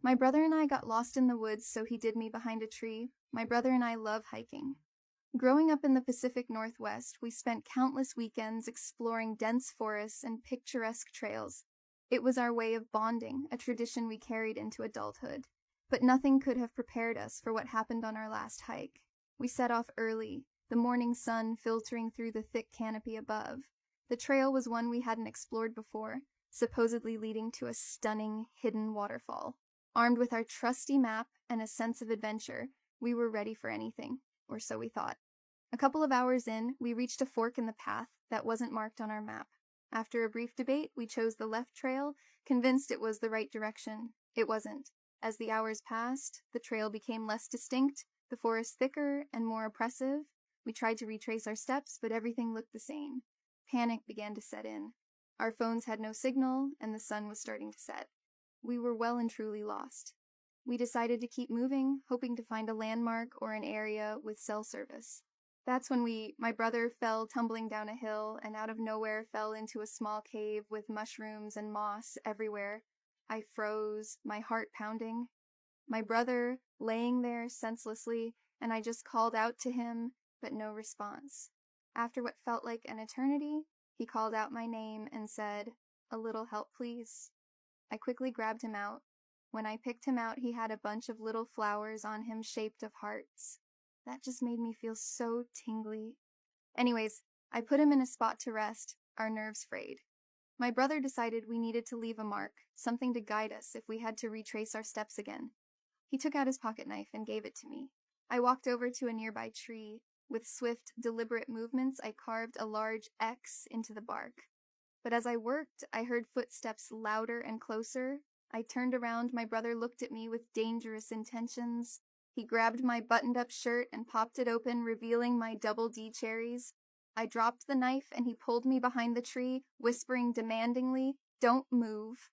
My brother and I got lost in the woods, so he hid me behind a tree. My brother and I love hiking. Growing up in the Pacific Northwest, we spent countless weekends exploring dense forests and picturesque trails. It was our way of bonding, a tradition we carried into adulthood. But nothing could have prepared us for what happened on our last hike. We set off early, the morning sun filtering through the thick canopy above. The trail was one we hadn't explored before, supposedly leading to a stunning, hidden waterfall. Armed with our trusty map and a sense of adventure, we were ready for anything, or so we thought. A couple of hours in, we reached a fork in the path that wasn't marked on our map. After a brief debate, we chose the left trail, convinced it was the right direction. It wasn't. As the hours passed, the trail became less distinct, the forest thicker and more oppressive. We tried to retrace our steps, but everything looked the same. Panic began to set in. Our phones had no signal, and the sun was starting to set. We were well and truly lost. We decided to keep moving, hoping to find a landmark or an area with cell service. That's when my brother fell tumbling down a hill and out of nowhere fell into a small cave with mushrooms and moss everywhere. I froze, my heart pounding. My brother laying there senselessly, and I just called out to him, but no response. After what felt like an eternity, he called out my name and said, "A little help, please." I quickly grabbed him out. When I picked him out, he had a bunch of little flowers on him shaped of hearts. That just made me feel so tingly. Anyways, I put him in a spot to rest, our nerves frayed. My brother decided we needed to leave a mark, something to guide us if we had to retrace our steps again. He took out his pocket knife and gave it to me. I walked over to a nearby tree. With swift, deliberate movements, I carved a large X into the bark. But as I worked, I heard footsteps louder and closer. I turned around. My brother looked at me with dangerous intentions. He grabbed my buttoned-up shirt and popped it open, revealing my double D cherries. I dropped the knife, and he pulled me behind the tree, whispering demandingly, "Don't move."